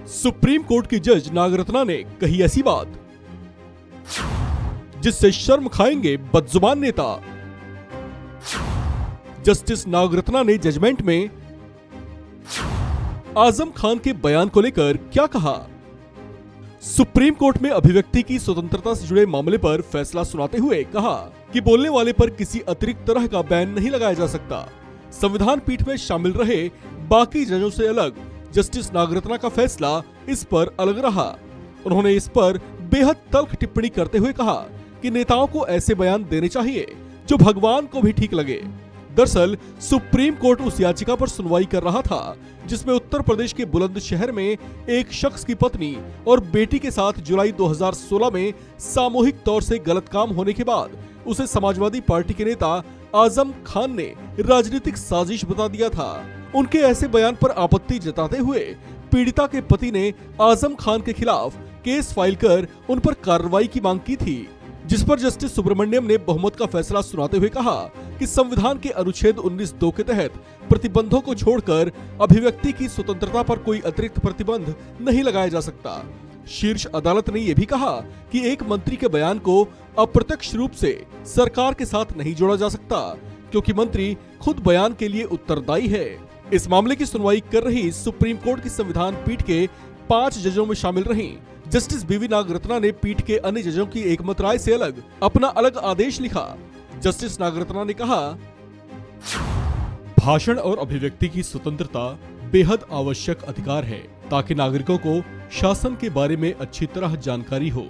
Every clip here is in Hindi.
सुप्रीम कोर्ट की जज नागरत्ना ने कही ऐसी बात जिससे शर्म खाएंगे बदजुबान नेता। जस्टिस नागरत्ना ने जजमेंट में आजम खान के बयान को लेकर क्या कहा? सुप्रीम कोर्ट में अभिव्यक्ति की स्वतंत्रता से जुड़े मामले पर फैसला सुनाते हुए कहा कि बोलने वाले पर किसी अतिरिक्त तरह का बैन नहीं लगाया जा सकता। संविधान पीठ में शामिल रहे बाकी जजों से अलग जस्टिस नागरत्ना का फैसला इस पर अलग रहा। उन्होंने इस पर बेहद तल्ख टिप्पणी करते हुए कहा कि नेताओं को ऐसे बयान देने चाहिए जो भगवान को भी ठीक लगे। दरअसल सुप्रीम कोर्ट उस याचिका पर सुनवाई कर रहा था जिसमें उत्तर प्रदेश के बुलंदशहर में एक शख्स की पत्नी और बेटी के साथ जुलाई 2016 में सामूहिक तौर से गलत काम होने के बाद उसे समाजवादी पार्टी के नेता आजम खान ने राजनीतिक साजिश बता दिया था। उनके ऐसे बयान पर आपत्ति जताते हुए पीड़िता के पति ने आजम खान के खिलाफ केस फाइल कर उन पर कार्रवाई की मांग की थी, जिस पर जस्टिस सुब्रमण्यम ने बहुमत का फैसला सुनाते हुए कहा कि संविधान के अनुच्छेद 19(2) के तहत प्रतिबंधों को छोड़कर अभिव्यक्ति की स्वतंत्रता पर कोई अतिरिक्त प्रतिबंध नहीं लगाया जा सकता। शीर्ष अदालत ने यह भी कहा कि एक मंत्री के बयान को अप्रत्यक्ष रूप से सरकार के साथ नहीं जोड़ा जा सकता, क्योंकि मंत्री खुद बयान के लिए उत्तरदायी है। इस मामले की सुनवाई कर रही सुप्रीम कोर्ट की संविधान पीठ के 5 जजों में शामिल रहीं जस्टिस बीवी नागरत्ना ने पीठ के अन्य जजों की एकमत राय से अपना अलग आदेश लिखा। जस्टिस नागरत्ना ने कहा, भाषण और अभिव्यक्ति की स्वतंत्रता बेहद आवश्यक अधिकार है ताकि नागरिकों को शासन के बारे में अच्छी तरह जानकारी हो।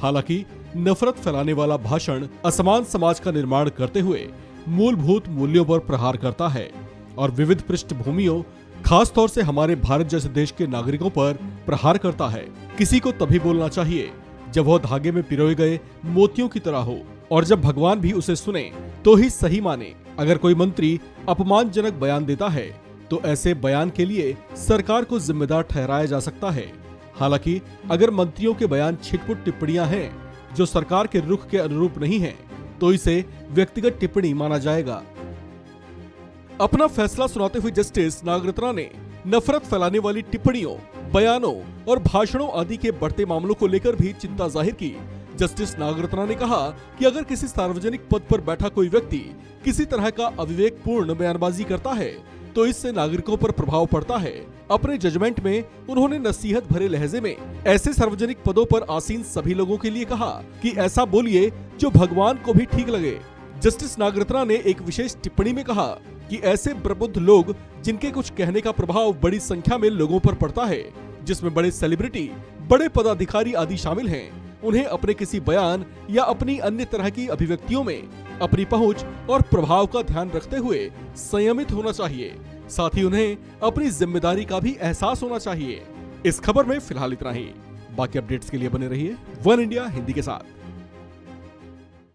हालांकि नफरत फैलाने वाला भाषण असमान समाज का निर्माण करते हुए मूलभूत मूल्यों पर प्रहार करता है और विविध पृष्ठभूमियों खास तौर से हमारे भारत जैसे देश के नागरिकों पर प्रहार करता है। किसी को तभी बोलना चाहिए जब वह धागे में पिरोए गए मोतियों की तरह हो और जब भगवान भी उसे सुने तो ही सही माने। अगर कोई मंत्री अपमानजनक बयान देता है तो ऐसे बयान के लिए सरकार को जिम्मेदार ठहराया जा सकता है। हालांकि अगर मंत्रियों के बयान छिटपुट टिप्पणियां हैं जो सरकार के रुख के अनुरूप नहीं है तो इसे व्यक्तिगत टिप्पणी माना जाएगा। अपना फैसला सुनाते हुए जस्टिस नागरत्ना ने नफरत फैलाने वाली टिप्पणियों, बयानों और भाषणों आदि के बढ़ते मामलों को लेकर भी चिंता जाहिर की। जस्टिस नागरत्ना ने कहा कि अगर किसी सार्वजनिक पद पर बैठा कोई व्यक्ति किसी तरह का अविवेकपूर्ण बयानबाजी करता है तो इससे नागरिकों पर प्रभाव पड़ता है। अपने जजमेंट में उन्होंने नसीहत भरे लहजे में ऐसे सार्वजनिक पदों पर आसीन सभी लोगों के लिए कहा कि ऐसा बोलिए जो भगवान को भी ठीक लगे। जस्टिस नागरत्ना ने एक विशेष टिप्पणी में कहा कि ऐसे प्रबुद्ध लोग जिनके कुछ कहने का प्रभाव बड़ी संख्या में लोगों पर पड़ता है, जिसमें बड़े सेलिब्रिटी, बड़े पदाधिकारी आदि शामिल हैं, उन्हें अपने किसी बयान या अपनी अन्य तरह की अभिव्यक्तियों में अपनी पहुंच और प्रभाव का ध्यान रखते हुए संयमित होना चाहिए। साथ ही उन्हें अपनी जिम्मेदारी का भी एहसास होना चाहिए। इस खबर में फिलहाल इतना ही। बाकी अपडेट्स के लिए बने रहिए वन इंडिया हिंदी के साथ।